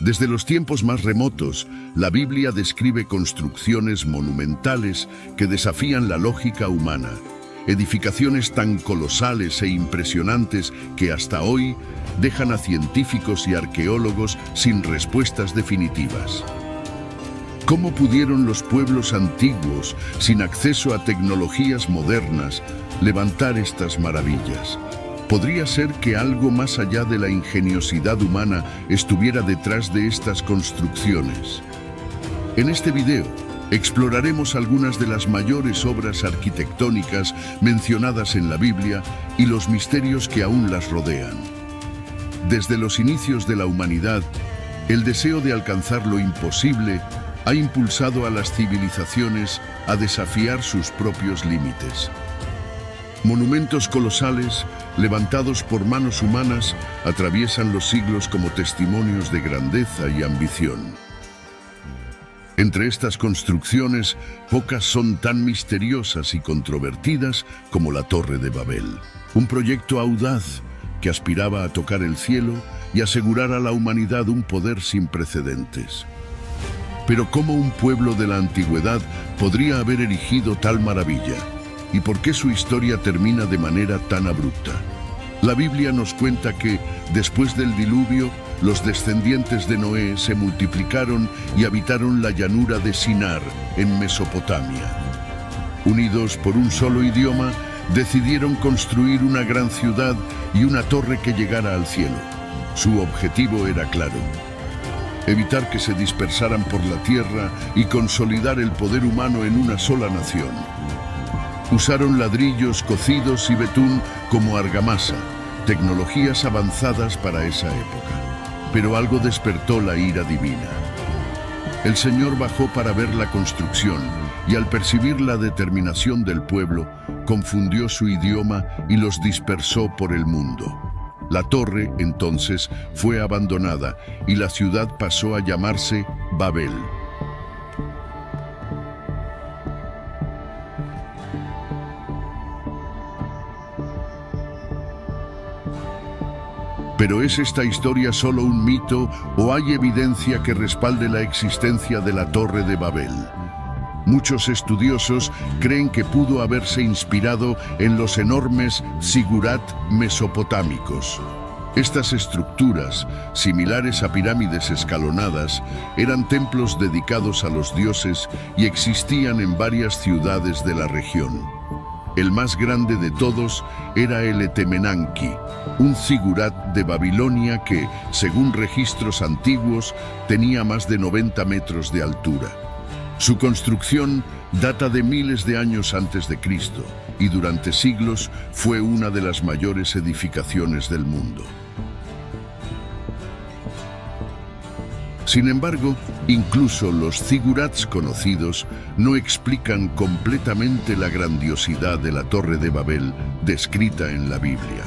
Desde los tiempos más remotos, la Biblia describe construcciones monumentales que desafían la lógica humana, edificaciones tan colosales e impresionantes que hasta hoy dejan a científicos y arqueólogos sin respuestas definitivas. ¿Cómo pudieron los pueblos antiguos, sin acceso a tecnologías modernas, levantar estas maravillas? ¿Podría ser que algo más allá de la ingeniosidad humana estuviera detrás de estas construcciones? En este video exploraremos algunas de las mayores obras arquitectónicas mencionadas en la Biblia y los misterios que aún las rodean. Desde los inicios de la humanidad, el deseo de alcanzar lo imposible ha impulsado a las civilizaciones a desafiar sus propios límites. Monumentos colosales, levantados por manos humanas, atraviesan los siglos como testimonios de grandeza y ambición. Entre estas construcciones, pocas son tan misteriosas y controvertidas como la Torre de Babel, un proyecto audaz que aspiraba a tocar el cielo y asegurar a la humanidad un poder sin precedentes. Pero ¿cómo un pueblo de la antigüedad podría haber erigido tal maravilla? ¿Y por qué su historia termina de manera tan abrupta? La Biblia nos cuenta que, después del diluvio, los descendientes de Noé se multiplicaron y habitaron la llanura de Sinar, en Mesopotamia. Unidos por un solo idioma, decidieron construir una gran ciudad y una torre que llegara al cielo. Su objetivo era claro: evitar que se dispersaran por la tierra y consolidar el poder humano en una sola nación. Usaron ladrillos cocidos y betún como argamasa, tecnologías avanzadas para esa época. Pero algo despertó la ira divina. El Señor bajó para ver la construcción y al percibir la determinación del pueblo, confundió su idioma y los dispersó por el mundo. La torre, entonces, fue abandonada y la ciudad pasó a llamarse Babel. ¿Pero es esta historia solo un mito o hay evidencia que respalde la existencia de la Torre de Babel? Muchos estudiosos creen que pudo haberse inspirado en los enormes zigurat mesopotámicos. Estas estructuras, similares a pirámides escalonadas, eran templos dedicados a los dioses y existían en varias ciudades de la región. El más grande de todos era el Etemenanki, un zigurat de Babilonia que, según registros antiguos, tenía más de 90 metros de altura. Su construcción data de miles de años antes de Cristo y durante siglos fue una de las mayores edificaciones del mundo. Sin embargo, incluso los zigurats conocidos no explican completamente la grandiosidad de la Torre de Babel descrita en la Biblia.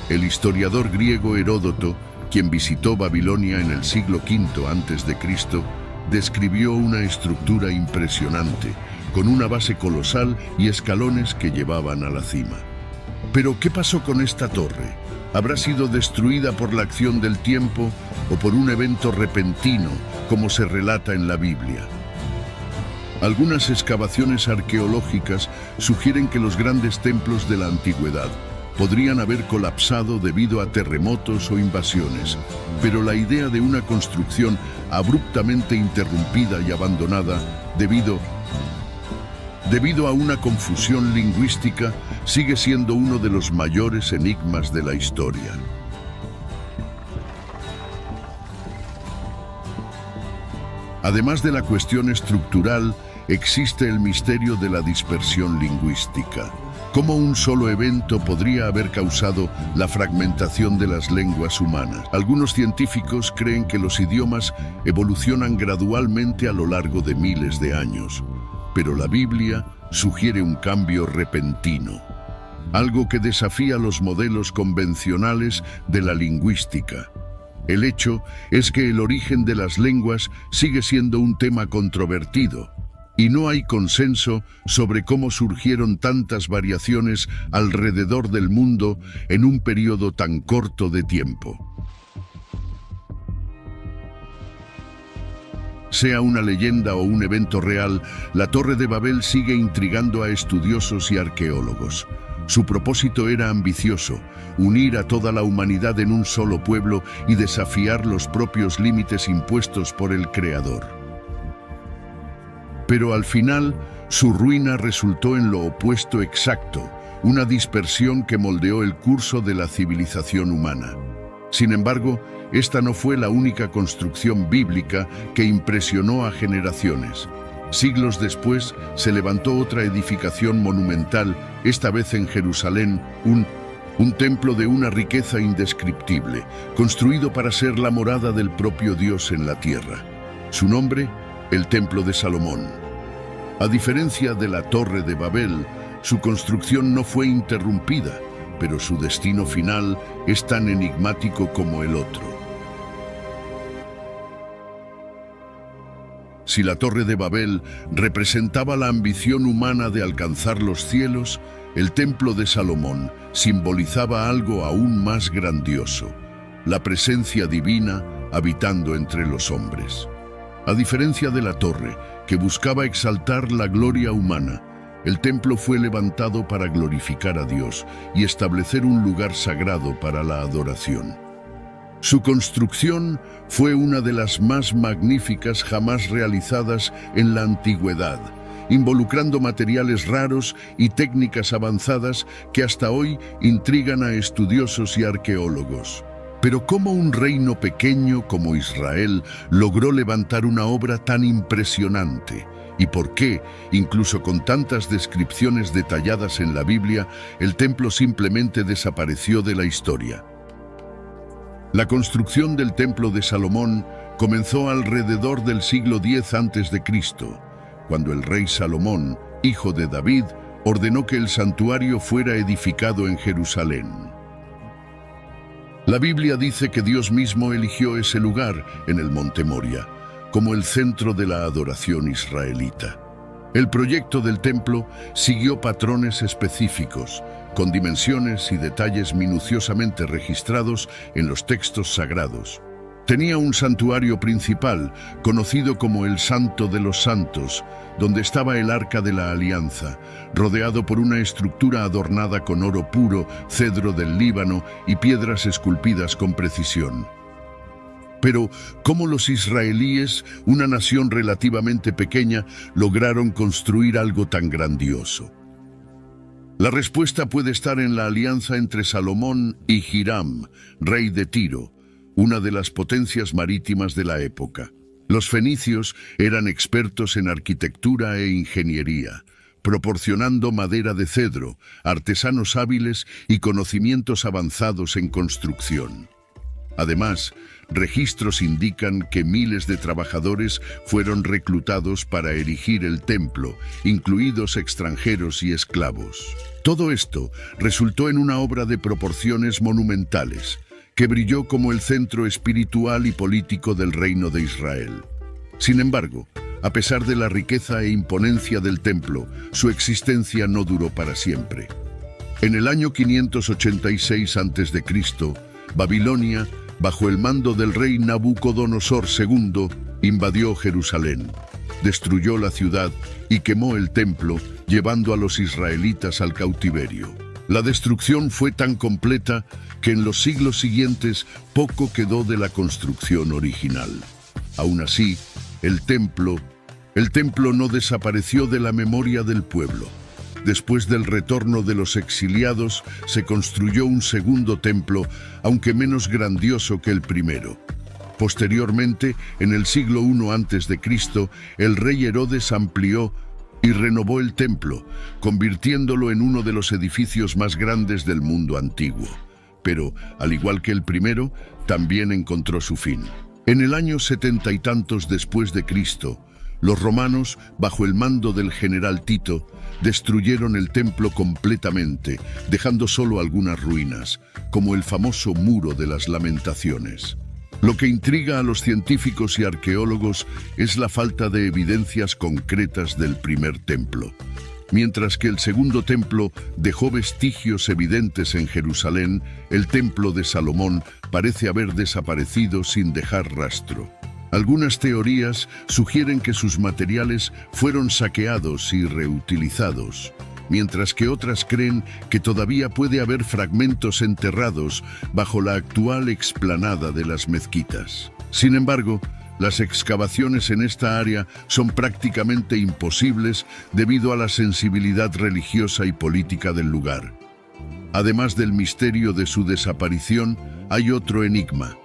El historiador griego Heródoto, quien visitó Babilonia en el siglo V a.C., describió una estructura impresionante, con una base colosal y escalones que llevaban a la cima. ¿Pero qué pasó con esta torre? ¿Habrá sido destruida por la acción del tiempo o por un evento repentino, como se relata en la Biblia? Algunas excavaciones arqueológicas sugieren que los grandes templos de la antigüedad podrían haber colapsado debido a terremotos o invasiones, pero la idea de una construcción abruptamente interrumpida y abandonada debido a una confusión lingüística sigue siendo uno de los mayores enigmas de la historia. Además de la cuestión estructural, existe el misterio de la dispersión lingüística. ¿Cómo un solo evento podría haber causado la fragmentación de las lenguas humanas? Algunos científicos creen que los idiomas evolucionan gradualmente a lo largo de miles de años, pero la Biblia sugiere un cambio repentino, algo que desafía los modelos convencionales de la lingüística. El hecho es que el origen de las lenguas sigue siendo un tema controvertido, y no hay consenso sobre cómo surgieron tantas variaciones alrededor del mundo en un periodo tan corto de tiempo. Sea una leyenda o un evento real, la Torre de Babel sigue intrigando a estudiosos y arqueólogos. Su propósito era ambicioso: unir a toda la humanidad en un solo pueblo y desafiar los propios límites impuestos por el Creador. Pero al final, su ruina resultó en lo opuesto exacto: una dispersión que moldeó el curso de la civilización humana. Sin embargo, esta no fue la única construcción bíblica que impresionó a generaciones. Siglos después, se levantó otra edificación monumental, esta vez en Jerusalén, un templo de una riqueza indescriptible, construido para ser la morada del propio Dios en la tierra. Su nombre, el Templo de Salomón. A diferencia de la Torre de Babel, su construcción no fue interrumpida, pero su destino final es tan enigmático como el otro. Si la Torre de Babel representaba la ambición humana de alcanzar los cielos, el Templo de Salomón simbolizaba algo aún más grandioso: la presencia divina habitando entre los hombres. A diferencia de la torre, que buscaba exaltar la gloria humana, el templo fue levantado para glorificar a Dios y establecer un lugar sagrado para la adoración. Su construcción fue una de las más magníficas jamás realizadas en la antigüedad, involucrando materiales raros y técnicas avanzadas que hasta hoy intrigan a estudiosos y arqueólogos. Pero ¿cómo un reino pequeño como Israel logró levantar una obra tan impresionante? ¿Y por qué, incluso con tantas descripciones detalladas en la Biblia, el templo simplemente desapareció de la historia? La construcción del Templo de Salomón comenzó alrededor del siglo X a.C., cuando el rey Salomón, hijo de David, ordenó que el santuario fuera edificado en Jerusalén. La Biblia dice que Dios mismo eligió ese lugar, en el Monte Moria, como el centro de la adoración israelita. El proyecto del templo siguió patrones específicos, con dimensiones y detalles minuciosamente registrados en los textos sagrados. Tenía un santuario principal, conocido como el Santo de los Santos, donde estaba el Arca de la Alianza, rodeado por una estructura adornada con oro puro, cedro del Líbano y piedras esculpidas con precisión. Pero, ¿cómo los israelíes, una nación relativamente pequeña, lograron construir algo tan grandioso? La respuesta puede estar en la alianza entre Salomón y Hiram, rey de Tiro, una de las potencias marítimas de la época. Los fenicios eran expertos en arquitectura e ingeniería, proporcionando madera de cedro, artesanos hábiles y conocimientos avanzados en construcción. Además, registros indican que miles de trabajadores fueron reclutados para erigir el templo, incluidos extranjeros y esclavos. Todo esto resultó en una obra de proporciones monumentales, que brilló como el centro espiritual y político del reino de Israel. Sin embargo, a pesar de la riqueza e imponencia del templo, su existencia no duró para siempre. En el año 586 a.C., Babilonia, bajo el mando del rey Nabucodonosor II, invadió Jerusalén, destruyó la ciudad y quemó el templo, llevando a los israelitas al cautiverio. La destrucción fue tan completa que en los siglos siguientes poco quedó de la construcción original. Aún así, el templo no desapareció de la memoria del pueblo. Después del retorno de los exiliados, se construyó un segundo templo, aunque menos grandioso que el primero. Posteriormente, en el siglo I a.C., el rey Herodes amplió y renovó el templo, convirtiéndolo en uno de los edificios más grandes del mundo antiguo. Pero, al igual que el primero, también encontró su fin. En el año 70 y tantos después de Cristo, los romanos, bajo el mando del general Tito, destruyeron el templo completamente, dejando solo algunas ruinas, como el famoso Muro de las Lamentaciones. Lo que intriga a los científicos y arqueólogos es la falta de evidencias concretas del primer templo. Mientras que el segundo templo dejó vestigios evidentes en Jerusalén, el templo de Salomón parece haber desaparecido sin dejar rastro. Algunas teorías sugieren que sus materiales fueron saqueados y reutilizados, mientras que otras creen que todavía puede haber fragmentos enterrados bajo la actual explanada de las mezquitas. Sin embargo, las excavaciones en esta área son prácticamente imposibles debido a la sensibilidad religiosa y política del lugar. Además del misterio de su desaparición, hay otro enigma: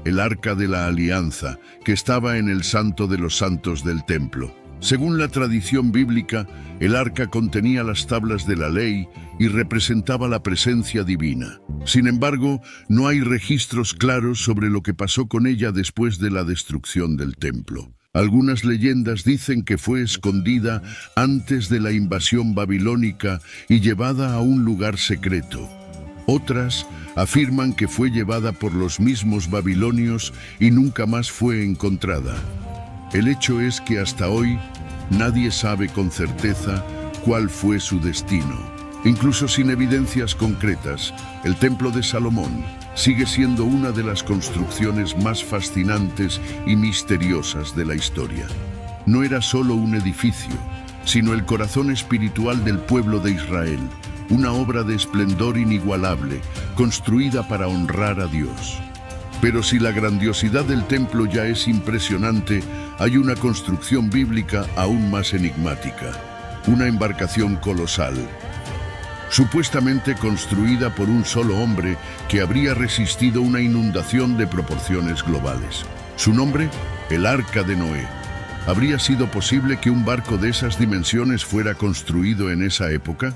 el Arca de la Alianza, que estaba en el Santo de los Santos del templo. Según la tradición bíblica, el arca contenía las tablas de la ley y representaba la presencia divina. Sin embargo, no hay registros claros sobre lo que pasó con ella después de la destrucción del templo. Algunas leyendas dicen que fue escondida antes de la invasión babilónica y llevada a un lugar secreto. Otras afirman que fue llevada por los mismos babilonios y nunca más fue encontrada. El hecho es que hasta hoy nadie sabe con certeza cuál fue su destino. Incluso sin evidencias concretas, el Templo de Salomón sigue siendo una de las construcciones más fascinantes y misteriosas de la historia. No era solo un edificio, sino el corazón espiritual del pueblo de Israel, una obra de esplendor inigualable, construida para honrar a Dios. Pero si la grandiosidad del templo ya es impresionante, hay una construcción bíblica aún más enigmática: una embarcación colosal, supuestamente construida por un solo hombre que habría resistido una inundación de proporciones globales. Su nombre, el Arca de Noé. ¿Habría sido posible que un barco de esas dimensiones fuera construido en esa época?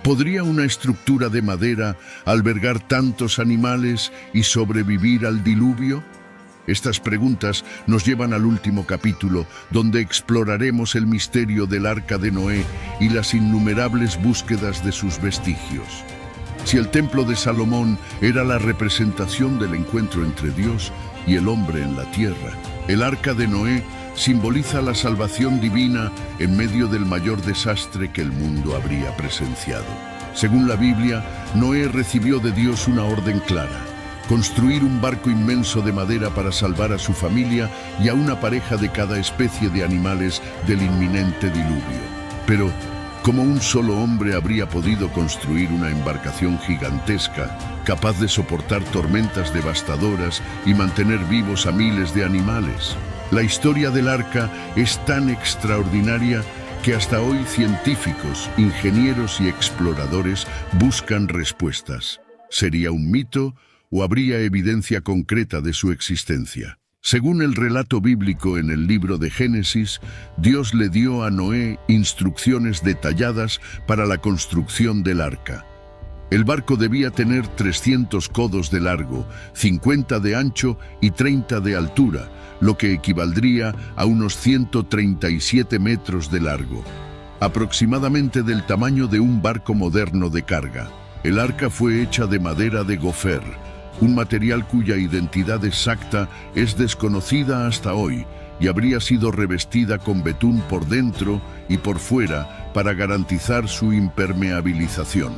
¿Podría una estructura de madera albergar tantos animales y sobrevivir al diluvio? Estas preguntas nos llevan al último capítulo, donde exploraremos el misterio del Arca de Noé y las innumerables búsquedas de sus vestigios. Si el Templo de Salomón era la representación del encuentro entre Dios y el hombre en la tierra, el Arca de Noé simboliza la salvación divina en medio del mayor desastre que el mundo habría presenciado. Según la Biblia, Noé recibió de Dios una orden clara: construir un barco inmenso de madera para salvar a su familia y a una pareja de cada especie de animales del inminente diluvio. Pero, ¿cómo un solo hombre habría podido construir una embarcación gigantesca, capaz de soportar tormentas devastadoras y mantener vivos a miles de animales? La historia del arca es tan extraordinaria que hasta hoy científicos, ingenieros y exploradores buscan respuestas. ¿Sería un mito o habría evidencia concreta de su existencia? Según el relato bíblico en el libro de Génesis, Dios le dio a Noé instrucciones detalladas para la construcción del arca. El barco debía tener 300 codos de largo, 50 de ancho y 30 de altura, lo que equivaldría a unos 137 metros de largo, aproximadamente del tamaño de un barco moderno de carga. El arca fue hecha de madera de gofer, un material cuya identidad exacta es desconocida hasta hoy, y habría sido revestida con betún por dentro y por fuera para garantizar su impermeabilización.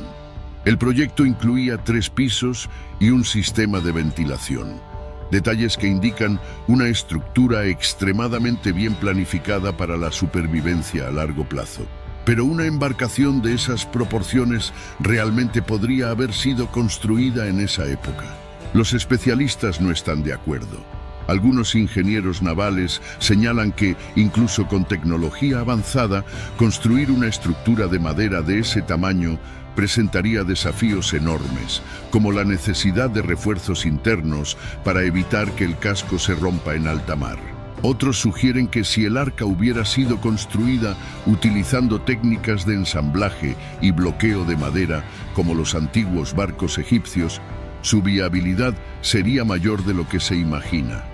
El proyecto incluía 3 pisos y un sistema de ventilación. Detalles que indican una estructura extremadamente bien planificada para la supervivencia a largo plazo. Pero una embarcación de esas proporciones realmente podría haber sido construida en esa época. Los especialistas no están de acuerdo. Algunos ingenieros navales señalan que, incluso con tecnología avanzada, construir una estructura de madera de ese tamaño presentaría desafíos enormes, como la necesidad de refuerzos internos para evitar que el casco se rompa en alta mar. Otros sugieren que si el arca hubiera sido construida utilizando técnicas de ensamblaje y bloqueo de madera, como los antiguos barcos egipcios, su viabilidad sería mayor de lo que se imagina.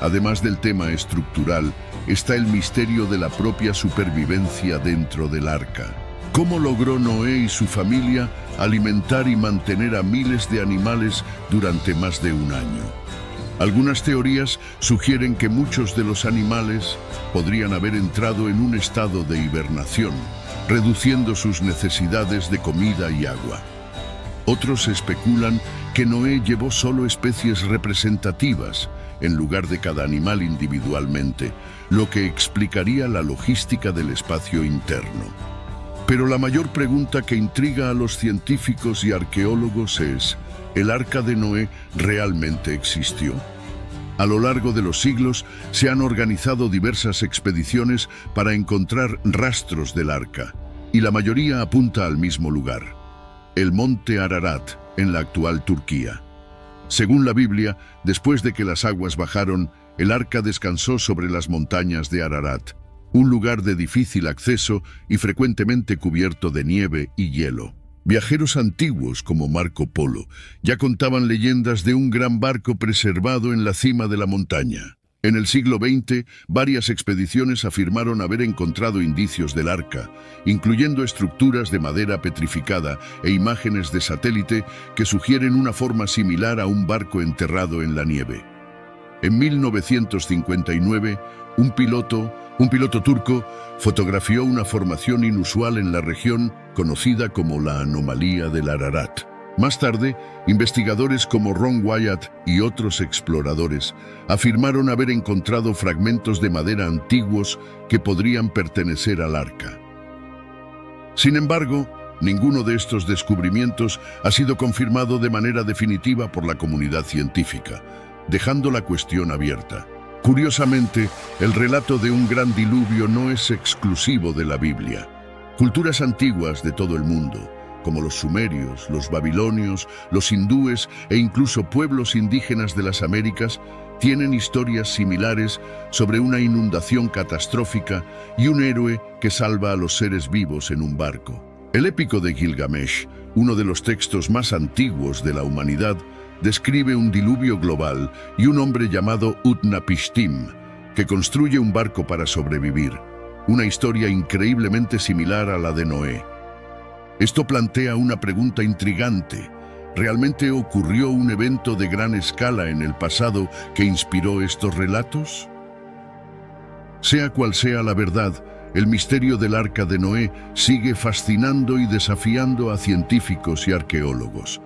Además del tema estructural, está el misterio de la propia supervivencia dentro del arca. ¿Cómo logró Noé y su familia alimentar y mantener a miles de animales durante más de un año? Algunas teorías sugieren que muchos de los animales podrían haber entrado en un estado de hibernación, reduciendo sus necesidades de comida y agua. Otros especulan que Noé llevó solo especies representativas en lugar de cada animal individualmente, lo que explicaría la logística del espacio interno. Pero la mayor pregunta que intriga a los científicos y arqueólogos es: ¿el Arca de Noé realmente existió? A lo largo de los siglos se han organizado diversas expediciones para encontrar rastros del Arca, y la mayoría apunta al mismo lugar: el monte Ararat, en la actual Turquía. Según la Biblia, después de que las aguas bajaron, el Arca descansó sobre las montañas de Ararat, un lugar de difícil acceso y frecuentemente cubierto de nieve y hielo. Viajeros antiguos como Marco Polo ya contaban leyendas de un gran barco preservado en la cima de la montaña. En el siglo XX, varias expediciones afirmaron haber encontrado indicios del Arca, incluyendo estructuras de madera petrificada e imágenes de satélite que sugieren una forma similar a un barco enterrado en la nieve. En 1959, un piloto turco fotografió una formación inusual en la región conocida como la anomalía del Ararat. Más tarde, investigadores como Ron Wyatt y otros exploradores afirmaron haber encontrado fragmentos de madera antiguos que podrían pertenecer al Arca. Sin embargo, ninguno de estos descubrimientos ha sido confirmado de manera definitiva por la comunidad científica, dejando la cuestión abierta. Curiosamente, el relato de un gran diluvio no es exclusivo de la Biblia. Culturas antiguas de todo el mundo, como los sumerios, los babilonios, los hindúes e incluso pueblos indígenas de las Américas, tienen historias similares sobre una inundación catastrófica y un héroe que salva a los seres vivos en un barco. El épico de Gilgamesh, uno de los textos más antiguos de la humanidad, describe un diluvio global y un hombre llamado Utnapishtim, que construye un barco para sobrevivir, una historia increíblemente similar a la de Noé. Esto plantea una pregunta intrigante. ¿Realmente ocurrió un evento de gran escala en el pasado que inspiró estos relatos? Sea cual sea la verdad, el misterio del Arca de Noé sigue fascinando y desafiando a científicos y arqueólogos.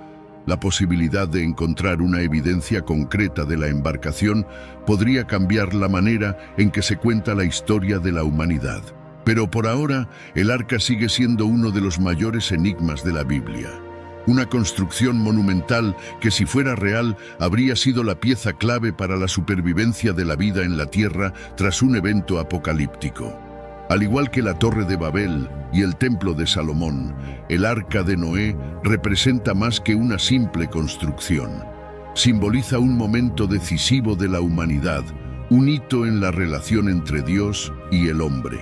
La posibilidad de encontrar una evidencia concreta de la embarcación podría cambiar la manera en que se cuenta la historia de la humanidad. Pero por ahora, el Arca sigue siendo uno de los mayores enigmas de la Biblia. Una construcción monumental que, si fuera real, habría sido la pieza clave para la supervivencia de la vida en la Tierra tras un evento apocalíptico. Al igual que la Torre de Babel y el Templo de Salomón, el Arca de Noé representa más que una simple construcción. Simboliza un momento decisivo de la humanidad, un hito en la relación entre Dios y el hombre.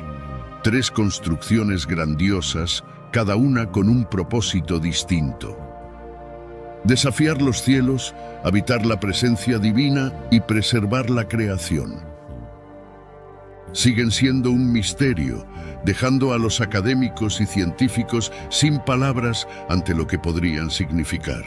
3 construcciones grandiosas, cada una con un propósito distinto: desafiar los cielos, habitar la presencia divina y preservar la creación. Siguen siendo un misterio, dejando a los académicos y científicos sin palabras ante lo que podrían significar.